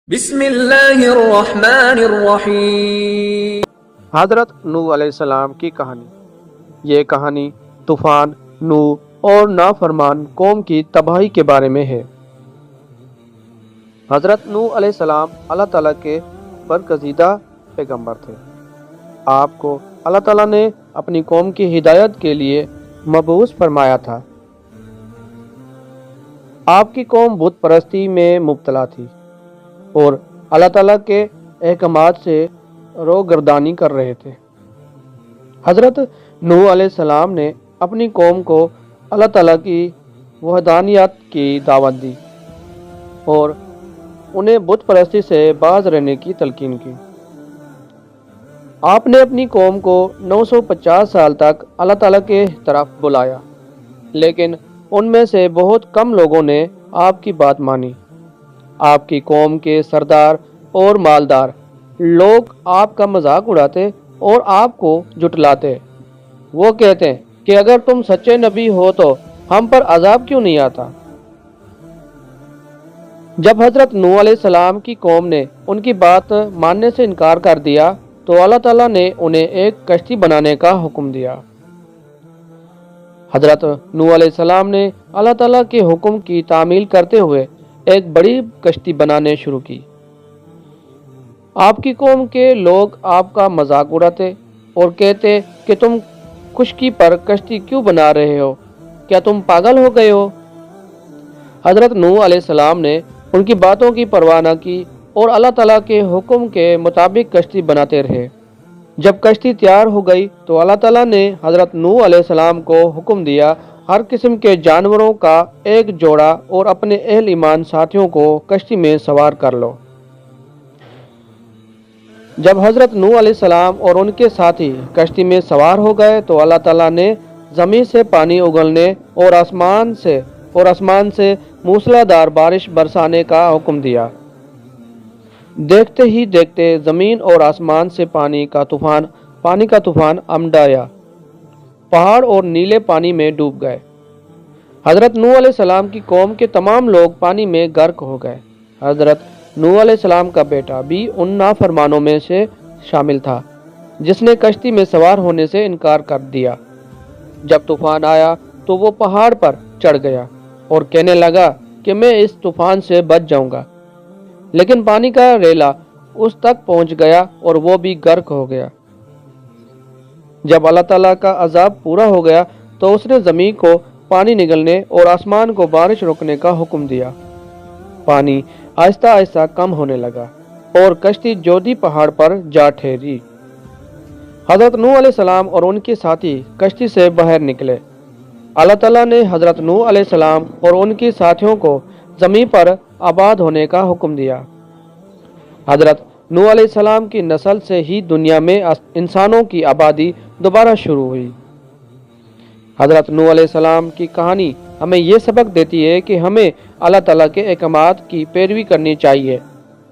بسم اللہ الرحمن الرحیم۔ حضرت نوح علیہ السلام کی کہانی۔ یہ کہانی طوفان، نوح اور نافرمان قوم کی تباہی کے بارے میں ہے۔ حضرت نوح علیہ السلام اللہ تعالیٰ کے برگزیدہ پیغمبر تھے۔ آپ کو اللہ تعالیٰ نے اپنی قوم کی ہدایت کے لیے مبعوث فرمایا تھا۔ آپ کی قوم بت پرستی میں مبتلا تھی اور اللہ تعالیٰ کے احکامات سے روگردانی کر رہے تھے۔ حضرت نوح علیہ السلام نے اپنی قوم کو اللہ تعالیٰ کی وحدانیت کی دعوت دی اور انہیں بت پرستی سے باز رہنے کی تلقین کی۔ آپ نے اپنی قوم کو 950 سال تک اللہ تعالیٰ کے طرف بلایا، لیکن ان میں سے بہت کم لوگوں نے آپ کی بات مانی۔ آپ کی قوم کے سردار اور مالدار لوگ آپ کا مذاق اڑاتے اور آپ کو جھٹلاتے۔ وہ کہتے کہ اگر تم سچے نبی ہو تو ہم پر عذاب کیوں نہیں آتا؟ جب حضرت نوح علیہ السلام کی قوم نے ان کی بات ماننے سے انکار کر دیا تو اللہ تعالیٰ نے انہیں ایک کشتی بنانے کا حکم دیا۔ حضرت نوح علیہ السلام نے اللہ تعالیٰ کے حکم کی تعمیل کرتے ہوئے ایک بڑی کشتی بنانے شروع کی۔ آپ کی قوم کے لوگ آپ کا مذاق اڑاتے اور کہتے کہ تم خشکی پر کشتی کیوں بنا رہے ہو؟ کیا تم پاگل ہو گئے ہو؟ حضرت نوح علیہ السلام نے ان کی باتوں کی پرواہ نہ کی اور اللہ تعالیٰ کے حکم کے مطابق کشتی بناتے رہے۔ جب کشتی تیار ہو گئی تو اللہ تعالیٰ نے حضرت نوح علیہ السلام کو حکم دیا، ہر قسم کے جانوروں کا ایک جوڑا اور اپنے اہل ایمان ساتھیوں کو کشتی میں سوار کر لو۔ جب حضرت نوح علیہ السلام اور ان کے ساتھی کشتی میں سوار ہو گئے تو اللہ تعالیٰ نے زمین سے پانی اگلنے اور آسمان سے موسلادھار بارش برسانے کا حکم دیا۔ دیکھتے ہی دیکھتے زمین اور آسمان سے پانی کا طوفان عمڈ آیا، پہاڑ اور نیلے پانی میں ڈوب گئے۔ حضرت نوح علیہ السلام کی قوم کے تمام لوگ پانی میں غرق ہو گئے۔ حضرت نوح علیہ السلام کا بیٹا بھی ان نافرمانوں میں سے شامل تھا جس نے کشتی میں سوار ہونے سے انکار کر دیا۔ جب طوفان آیا تو وہ پہاڑ پر چڑھ گیا اور کہنے لگا کہ میں اس طوفان سے بچ جاؤں گا، لیکن پانی کا ریلا اس تک پہنچ گیا اور وہ بھی غرق ہو گیا۔ جب اللہ تعالیٰ کا عذاب پورا ہو گیا تو اس نے زمین کو پانی نگلنے اور آسمان کو بارش روکنے کا حکم دیا۔ پانی آہستہ آہستہ کم ہونے لگا اور کشتی جودی پہاڑ پر جا ٹھہری۔ حضرت نوح علیہ السلام اور ان کے ساتھی کشتی سے باہر نکلے۔ اللہ تعالیٰ نے حضرت نوح علیہ السلام اور ان کے ساتھیوں کو زمین پر آباد ہونے کا حکم دیا۔ حضرت نوح علیہ السلام کی نسل سے ہی دنیا میں انسانوں کی آبادی دوبارہ شروع ہوئی۔ حضرت نوح علیہ السلام کی کہانی ہمیں یہ سبق دیتی ہے کہ ہمیں اللہ تعالیٰ کے احکامات کی پیروی کرنی چاہیے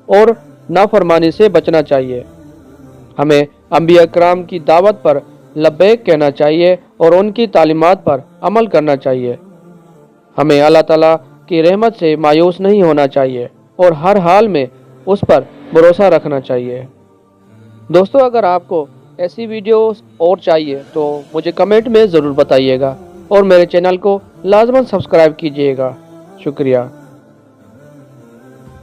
اور نافرمانی سے بچنا چاہیے۔ ہمیں انبیاء کرام کی دعوت پر لبیک کہنا چاہیے اور ان کی تعلیمات پر عمل کرنا چاہیے۔ ہمیں اللہ تعالیٰ کی رحمت سے مایوس نہیں ہونا چاہیے اور ہر حال میں اس پر بھروسہ رکھنا چاہیے۔ دوستو، اگر آپ کو ایسی ویڈیوز اور چاہیے تو مجھے کمنٹ میں ضرور بتائیے گا اور میرے چینل کو لازماً سبسکرائب کیجیے گا۔ شکریہ۔